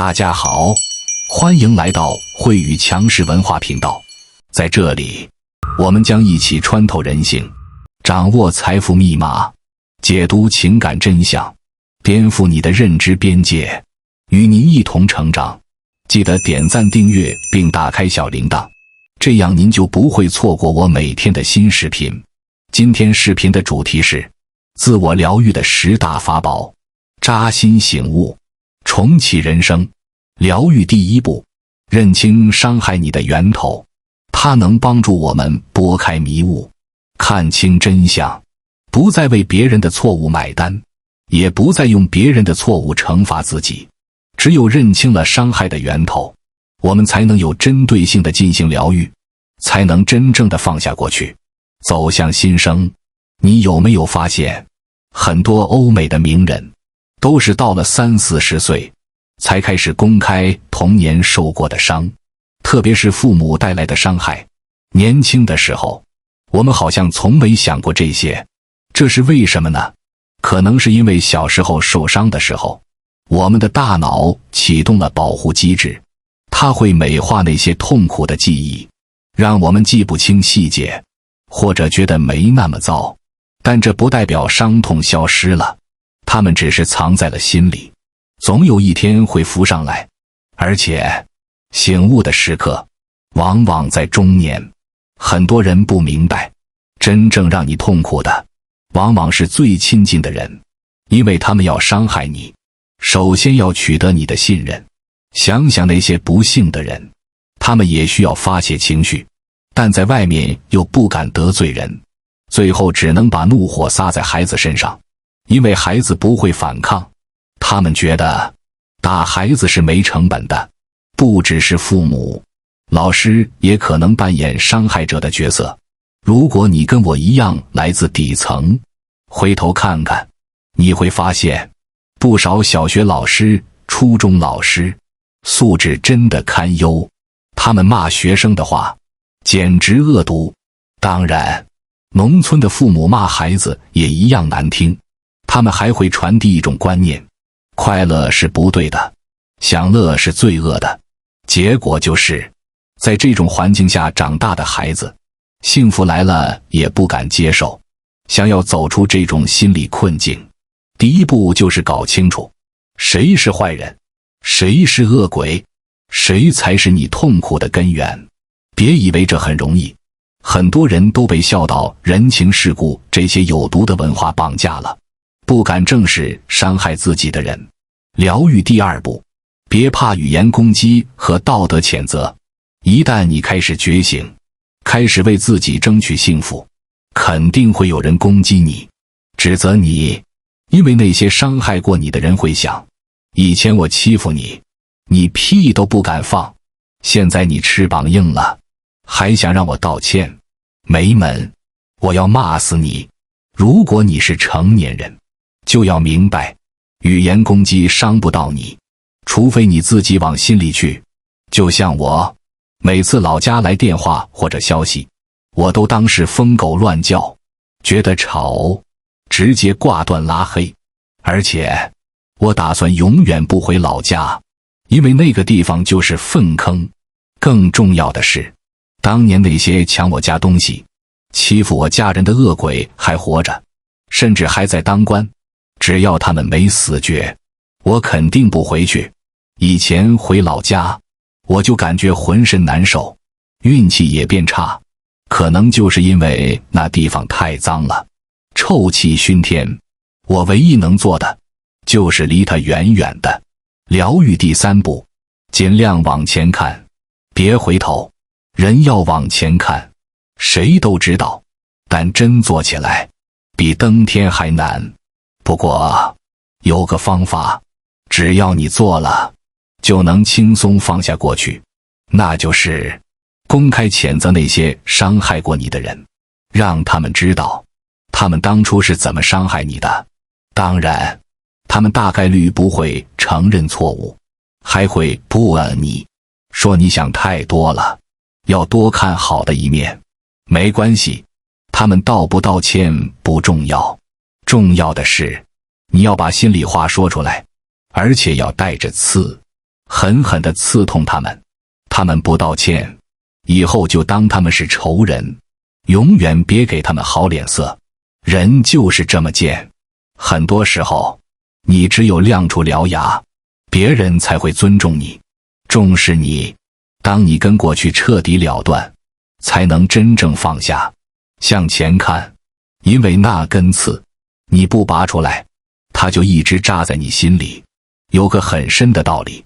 大家好，欢迎来到慧宇强势文化频道。在这里，我们将一起穿透人性，掌握财富密码，解读情感真相，颠覆你的认知边界，与您一同成长。记得点赞、订阅并打开小铃铛，这样您就不会错过我每天的新视频。今天视频的主题是自我疗愈的10大法宝，扎心醒悟，重启人生。疗愈第一步，认清伤害你的源头，它能帮助我们拨开迷雾，看清真相，不再为别人的错误买单，也不再用别人的错误惩罚自己。只有认清了伤害的源头，我们才能有针对性地进行疗愈，才能真正地放下过去，走向新生。你有没有发现，很多欧美的名人都是到了30-40岁才开始公开童年受过的伤，特别是父母带来的伤害。年轻的时候，我们好像从没想过这些，这是为什么呢？可能是因为小时候受伤的时候，我们的大脑启动了保护机制，它会美化那些痛苦的记忆，让我们记不清细节，或者觉得没那么糟。但这不代表伤痛消失了，它们只是藏在了心里，总有一天会浮上来。而且醒悟的时刻往往在中年。很多人不明白，真正让你痛苦的往往是最亲近的人，因为他们要伤害你，首先要取得你的信任。想想那些不幸的人，他们也需要发泄情绪，但在外面又不敢得罪人，最后只能把怒火撒在孩子身上，因为孩子不会反抗。他们觉得打孩子是没成本的。不只是父母，老师也可能扮演伤害者的角色。如果你跟我一样来自底层，回头看看，你会发现不少小学老师、初中老师素质真的堪忧，他们骂学生的话简直恶毒。当然，农村的父母骂孩子也一样难听，他们还会传递一种观念，快乐是不对的，享乐是罪恶的。结果就是在这种环境下长大的孩子，幸福来了也不敢接受。想要走出这种心理困境，第一步就是搞清楚谁是坏人，谁是恶鬼，谁才是你痛苦的根源。别以为这很容易，很多人都被孝道、人情世故这些有毒的文化绑架了，不敢正视伤害自己的人。疗愈第二步，别怕语言攻击和道德谴责。一旦你开始觉醒，开始为自己争取幸福，肯定会有人攻击你，指责你，因为那些伤害过你的人会想，以前我欺负你，你屁都不敢放，现在你翅膀硬了，还想让我道歉，没门，我要骂死你。如果你是成年人，就要明白，语言攻击伤不到你，除非你自己往心里去。就像我，每次老家来电话或者消息，我都当是疯狗乱叫，觉得吵，直接挂断拉黑。而且我打算永远不回老家，因为那个地方就是粪坑。更重要的是，当年那些抢我家东西、欺负我家人的恶鬼还活着，甚至还在当官，只要他们没死绝，我肯定不回去。以前回老家，我就感觉浑身难受，运气也变差，可能就是因为那地方太脏了，臭气熏天。我唯一能做的就是离它远远的。疗愈第三步，尽量往前看，别回头。人要往前看，谁都知道，但真做起来比登天还难。不过有个方法，只要你做了，就能轻松放下过去，那就是公开谴责那些伤害过你的人，让他们知道他们当初是怎么伤害你的。当然，他们大概率不会承认错误，还会不你，说你想太多了，要多看好的一面。没关系，他们道不道歉不重要，重要的是你要把心里话说出来，而且要带着刺。狠狠地刺痛他们。他们不道歉，以后就当他们是仇人，永远别给他们好脸色。人就是这么贱，很多时候，你只有亮出獠牙，别人才会尊重你，重视你。当你跟过去彻底了断，才能真正放下，向前看。因为那根刺，你不拔出来，它就一直扎在你心里。有个很深的道理，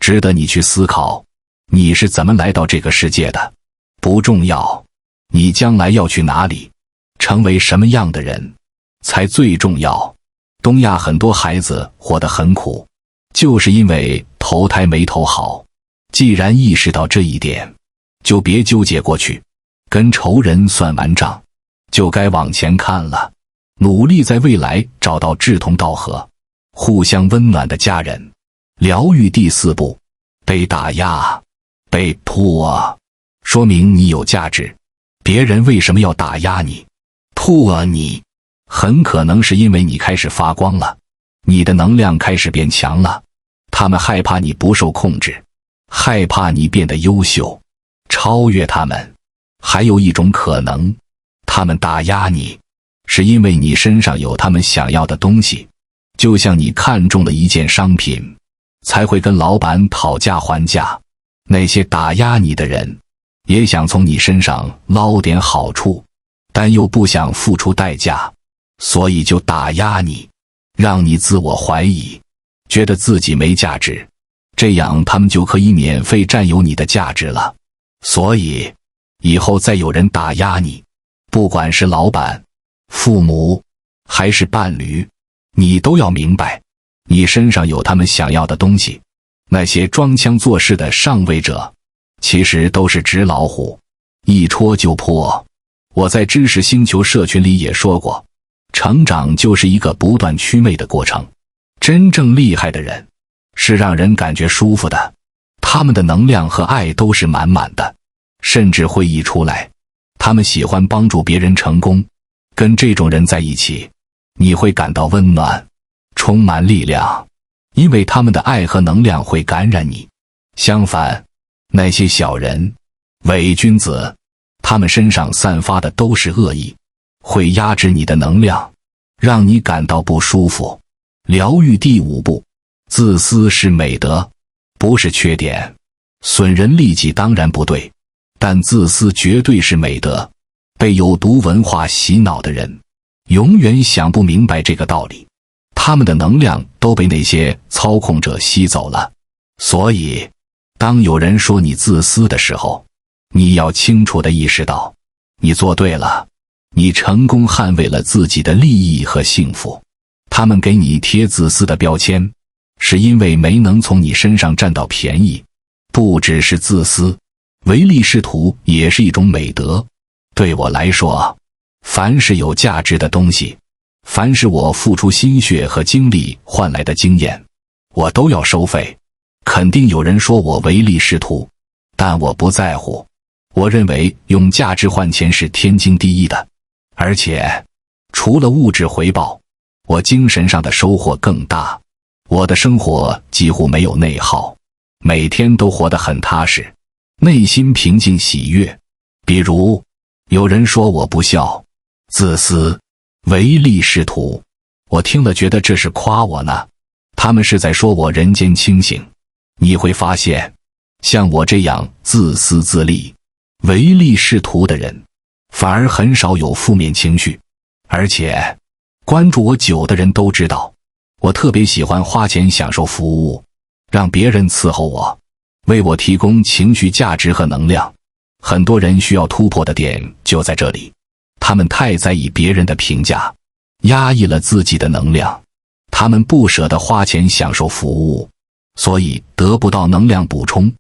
值得你去思考。你是怎么来到这个世界的？不重要，你将来要去哪里，成为什么样的人，才最重要。东亚很多孩子活得很苦，就是因为投胎没投好。既然意识到这一点，就别纠结过去，跟仇人算完账，就该往前看了，努力在未来找到志同道合、互相温暖的家人。疗愈第4步，被打压、被迫，说明你有价值。别人为什么要打压你、迫你？很可能是因为你开始发光了，你的能量开始变强了。他们害怕你不受控制，害怕你变得优秀，超越他们。还有一种可能，他们打压你，是因为你身上有他们想要的东西，就像你看中了一件商品，才会跟老板讨价还价。那些打压你的人，也想从你身上捞点好处，但又不想付出代价，所以就打压你，让你自我怀疑，觉得自己没价值，这样他们就可以免费占有你的价值了。所以以后再有人打压你，不管是老板、父母还是伴侣，你都要明白，你身上有他们想要的东西。那些装腔作势的上位者，其实都是纸老虎，一戳就破。我在知识星球社群里也说过，成长就是一个不断祛魅的过程。真正厉害的人，是让人感觉舒服的，他们的能量和爱都是满满的，甚至会溢出来。他们喜欢帮助别人成功，跟这种人在一起，你会感到温暖，充满力量，因为他们的爱和能量会感染你。相反，那些小人、伪君子，他们身上散发的都是恶意，会压制你的能量，让你感到不舒服。疗愈第5步，自私是美德，不是缺点。损人利己当然不对，但自私绝对是美德。被有毒文化洗脑的人，永远想不明白这个道理，他们的能量都被那些操控者吸走了。所以，当有人说你自私的时候，你要清楚地意识到，你做对了，你成功捍卫了自己的利益和幸福。他们给你贴自私的标签，是因为没能从你身上占到便宜。不只是自私，唯利是图也是一种美德。对我来说，凡是有价值的东西，凡是我付出心血和精力换来的经验，我都要收费。肯定有人说我唯利是图，但我不在乎。我认为用价值换钱是天经地义的，而且除了物质回报，我精神上的收获更大。我的生活几乎没有内耗，每天都活得很踏实，内心平静喜悦。比如有人说我不孝、自私、唯利是图，我听了觉得这是夸我呢，他们是在说我人间清醒。你会发现，像我这样自私自利、唯利是图的人，反而很少有负面情绪。而且关注我久的人都知道，我特别喜欢花钱享受服务，让别人伺候我，为我提供情绪价值和能量。很多人需要突破的点就在这里，他们太在意别人的评价，压抑了自己的能量，他们不舍得花钱享受服务，所以得不到能量补充。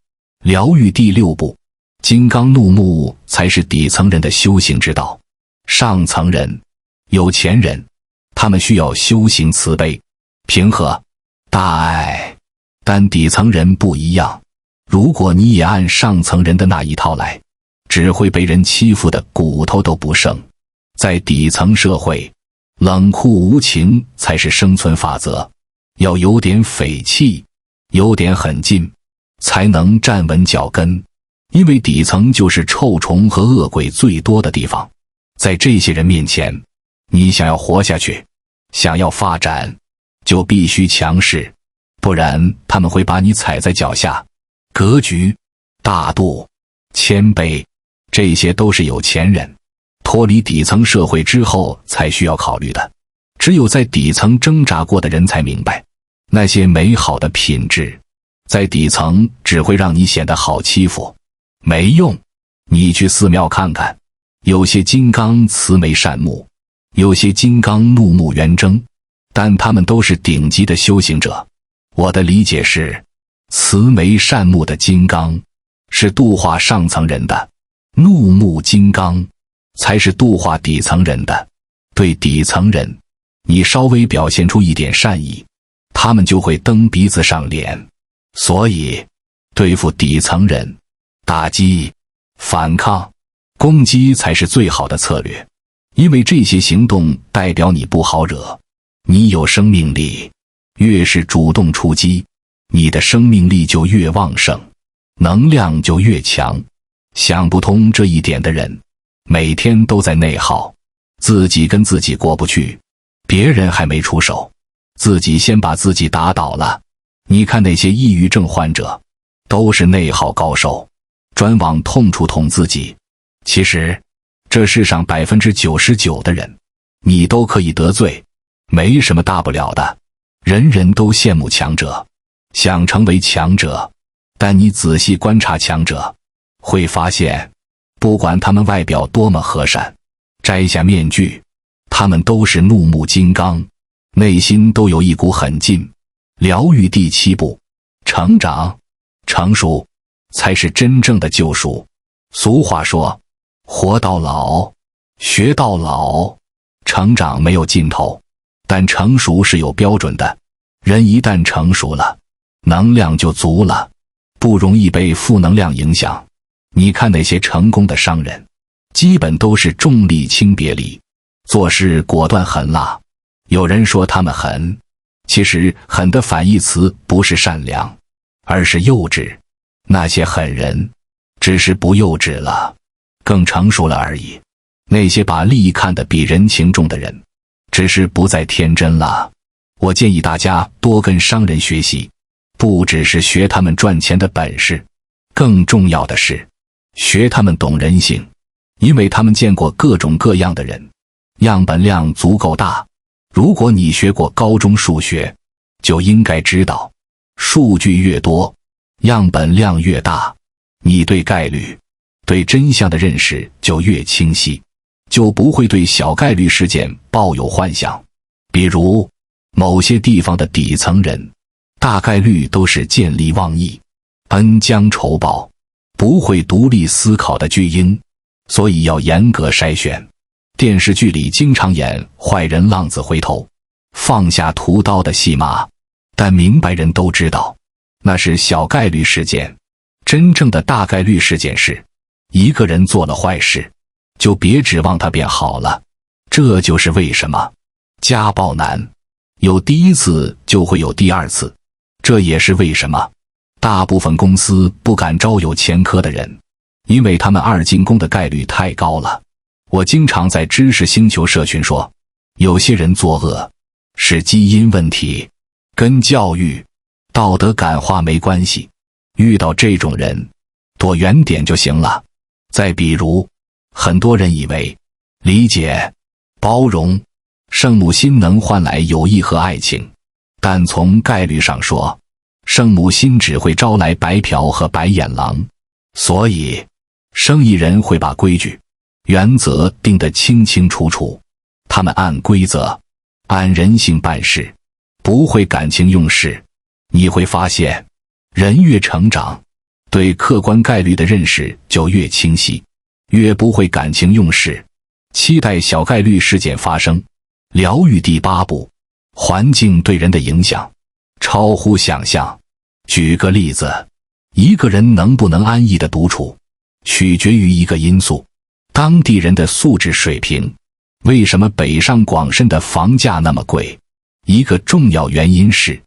疗愈第6步，金刚怒目才是底层人的修行之道。上层人、有钱人，他们需要修行慈悲、平和、大爱，但底层人不一样。如果你也按上层人的那一套来，只会被人欺负的骨头都不剩。在底层社会，冷酷无情才是生存法则，要有点匪气，有点狠劲，才能站稳脚跟。因为底层就是臭虫和恶鬼最多的地方，在这些人面前，你想要活下去，想要发展，就必须强势，不然他们会把你踩在脚下。格局、大度、谦卑，这些都是有钱人脱离底层社会之后才需要考虑的。只有在底层挣扎过的人才明白，那些美好的品质在底层只会让你显得好欺负，没用。你去寺庙看看，有些金刚慈眉善目，有些金刚怒目圆睁，但他们都是顶级的修行者。我的理解是，慈眉善目的金刚是度化上层人的，怒目金刚才是度化底层人的。对底层人，你稍微表现出一点善意，他们就会蹬鼻子上脸。所以，对付底层人，打击、反抗、攻击才是最好的策略。因为这些行动代表你不好惹，你有生命力，越是主动出击，你的生命力就越旺盛，能量就越强。想不通这一点的人，每天都在内耗，自己跟自己过不去，别人还没出手，自己先把自己打倒了。你看那些抑郁症患者，都是内耗高手，专往痛处捅自己。其实，这世上99%的人，你都可以得罪，没什么大不了的。人人都羡慕强者，想成为强者，但你仔细观察强者，会发现，不管他们外表多么和善，摘下面具，他们都是怒目金刚，内心都有一股狠劲。疗愈第7步，成长、成熟才是真正的救赎。俗话说，活到老，学到老。成长没有尽头，但成熟是有标准的。人一旦成熟了，能量就足了，不容易被负能量影响。你看那些成功的商人，基本都是重利轻别离，做事果断狠辣。有人说他们狠，其实狠的反义词不是善良，而是幼稚。那些狠人只是不幼稚了，更成熟了而已。那些把利益看得比人情重的人，只是不再天真了。我建议大家多跟商人学习，不只是学他们赚钱的本事，更重要的是学他们懂人性，因为他们见过各种各样的人，样本量足够大。如果你学过高中数学，就应该知道，数据越多，样本量越大，你对概率、对真相的认识就越清晰，就不会对小概率事件抱有幻想。比如，某些地方的底层人，大概率都是见利忘义、恩将仇报，不会独立思考的巨婴，所以要严格筛选。电视剧里经常演坏人浪子回头，放下屠刀的戏码，但明白人都知道，那是小概率事件。真正的大概率事件是，一个人做了坏事，就别指望他变好了。这就是为什么家暴难，有第一次就会有第二次。这也是为什么大部分公司不敢招有前科的人，因为他们二进宫的概率太高了。我经常在知识星球社群说，有些人作恶是基因问题，跟教育、道德感化没关系。遇到这种人，躲远点就行了。再比如，很多人以为理解、包容、圣母心能换来友谊和爱情，但从概率上说，圣母心只会招来白嫖和白眼狼。所以，生意人会把规矩、原则定得清清楚楚，他们按规则、按人性办事，不会感情用事。你会发现，人越成长，对客观概率的认识就越清晰，越不会感情用事，期待小概率事件发生。疗愈第8步，环境对人的影响超乎想象。举个例子，一个人能不能安逸的独处，取决于一个因素，当地人的素质水平。为什么北上广深的房价那么贵？一个重要原因是，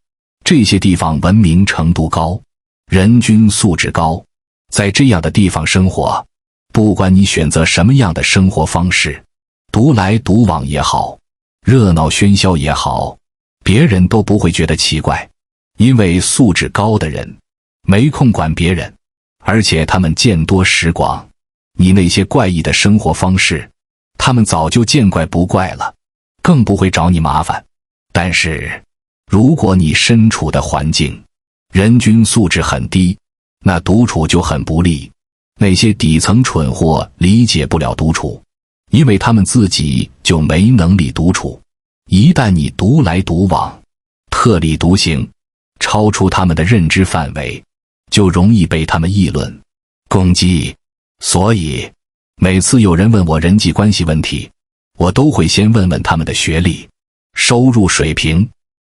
这些地方文明程度高，人均素质高。在这样的地方生活，不管你选择什么样的生活方式，独来独往也好，热闹喧嚣也好，别人都不会觉得奇怪，因为素质高的人没空管别人，而且他们见多识广，你那些怪异的生活方式，他们早就见怪不怪了，更不会找你麻烦。但是，如果你身处的环境人均素质很低，那独处就很不利。那些底层蠢货理解不了独处，因为他们自己就没能力独处。一旦你独来独往，特立独行，超出他们的认知范围，就容易被他们议论、攻击。所以，每次有人问我人际关系问题，我都会先问问他们的学历、收入水平。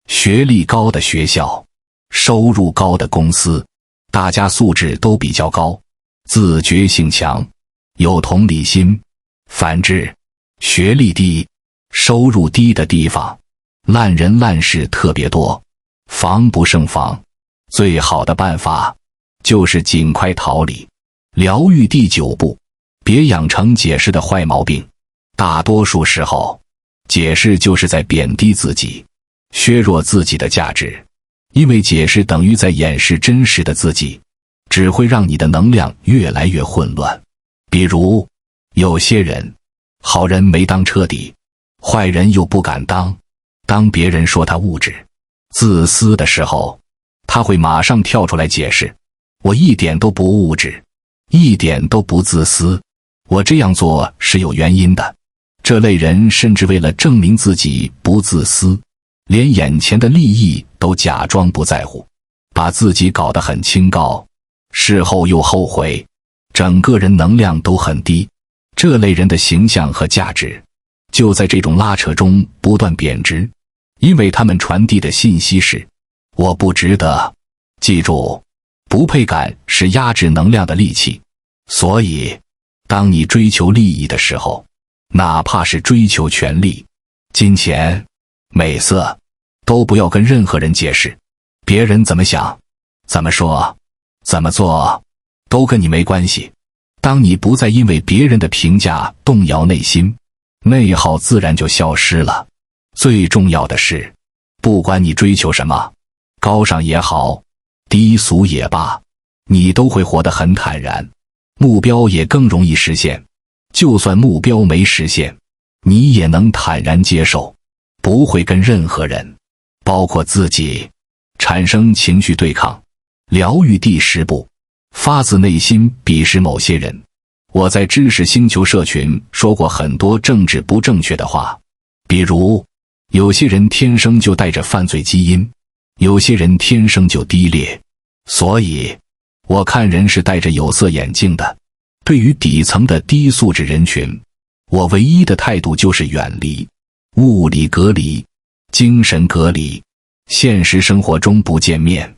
学历高的学校，收入高的公司，大家素质都比较高，自觉性强，有同理心。反之，学历低、收入低的地方，烂人烂事特别多，防不胜防。最好的办法就是尽快逃离。疗愈第9步，别养成解释的坏毛病。大多数时候，解释就是在贬低自己，削弱自己的价值，因为解释等于在掩饰真实的自己，只会让你的能量越来越混乱。比如，有些人，好人没当彻底，坏人又不敢当。当别人说他物质、自私的时候，他会马上跳出来解释，我一点都不物质，一点都不自私，我这样做是有原因的。这类人甚至为了证明自己不自私，连眼前的利益都假装不在乎，把自己搞得很清高，事后又后悔，整个人能量都很低。这类人的形象和价值就在这种拉扯中不断贬值，因为他们传递的信息是我不值得。记住，不配感是压制能量的利器。所以，当你追求利益的时候，哪怕是追求权力、金钱、美色，都不要跟任何人解释。别人怎么想、怎么说、怎么做，都跟你没关系。当你不再因为别人的评价动摇内心，内耗自然就消失了。最重要的是，不管你追求什么，高尚也好，低俗也罢，你都会活得很坦然，目标也更容易实现。就算目标没实现，你也能坦然接受，不会跟任何人，包括自己，产生情绪对抗。疗愈第10步，发自内心鄙视某些人。我在知识星球社群说过很多政治不正确的话，比如，有些人天生就带着犯罪基因，有些人天生就低劣。所以，我看人是戴着有色眼镜的。对于底层的低素质人群，我唯一的态度就是远离，物理隔离，精神隔离，现实生活中不见面，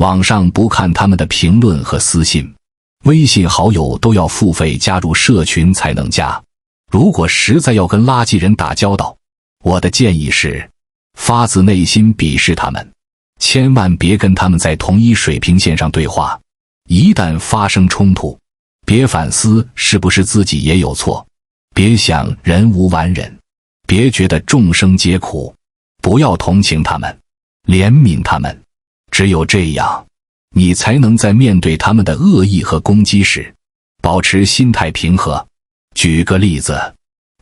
网上不看他们的评论和私信，微信好友都要付费加入社群才能加。如果实在要跟垃圾人打交道，我的建议是，发自内心鄙视他们，千万别跟他们在同一水平线上对话。一旦发生冲突，别反思是不是自己也有错，别想人无完人，别觉得众生皆苦，不要同情他们，怜悯他们。只有这样，你才能在面对他们的恶意和攻击时，保持心态平和。举个例子，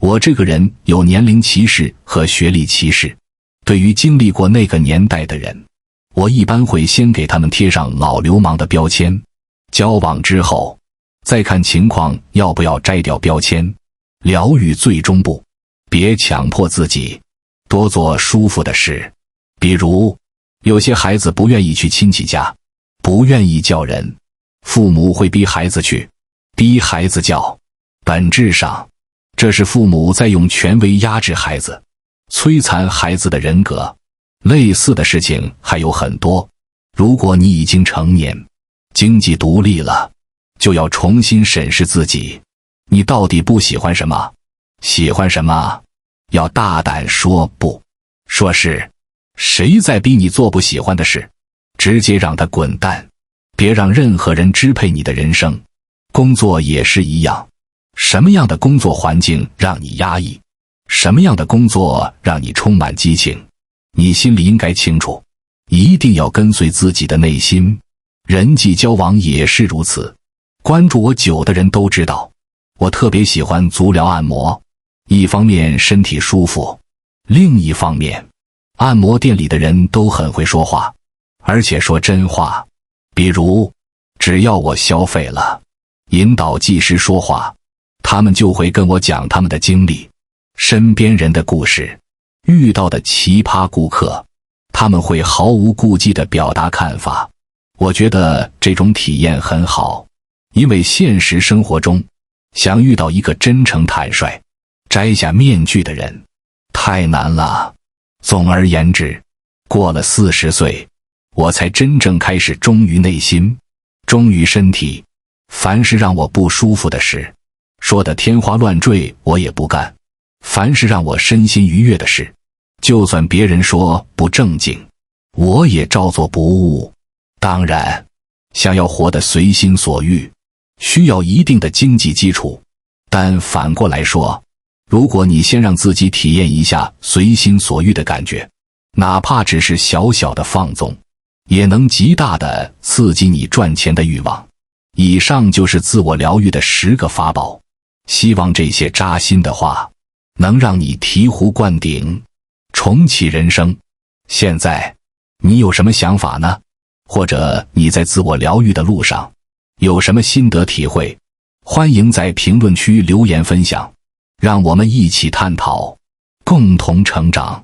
我这个人有年龄歧视和学历歧视。对于经历过那个年代的人，我一般会先给他们贴上老流氓的标签，交往之后再看情况要不要摘掉标签。疗愈最终步，别强迫自己，多做舒服的事。比如，有些孩子不愿意去亲戚家，不愿意叫人，父母会逼孩子去，逼孩子叫。本质上，这是父母在用权威压制孩子，摧残孩子的人格。类似的事情还有很多。如果你已经成年，经济独立了，就要重新审视自己，你到底不喜欢什么，喜欢什么，要大胆说不，说是。谁在逼你做不喜欢的事，直接让他滚蛋。别让任何人支配你的人生。工作也是一样，什么样的工作环境让你压抑，什么样的工作让你充满激情，你心里应该清楚，一定要跟随自己的内心。人际交往也是如此，关注我久的人都知道，我特别喜欢足疗按摩，一方面身体舒服，另一方面，按摩店里的人都很会说话，而且说真话。比如，只要我消费了，引导技师说话，他们就会跟我讲他们的经历，身边人的故事，遇到的奇葩顾客，他们会毫无顾忌地表达看法。我觉得这种体验很好，因为现实生活中，想遇到一个真诚坦率、摘下面具的人，太难了。总而言之，过了40岁，我才真正开始忠于内心，忠于身体。凡是让我不舒服的事，说的天花乱坠，我也不干；凡是让我身心愉悦的事，就算别人说不正经，我也照做不误。当然，想要活得随心所欲，需要一定的经济基础，但反过来说，如果你先让自己体验一下随心所欲的感觉，哪怕只是小小的放纵，也能极大地刺激你赚钱的欲望。以上就是自我疗愈的10个法宝，希望这些扎心的话能让你醍醐灌顶，重启人生。现在你有什么想法呢？或者你在自我疗愈的路上有什么心得体会？欢迎在评论区留言分享，让我们一起探讨，共同成长。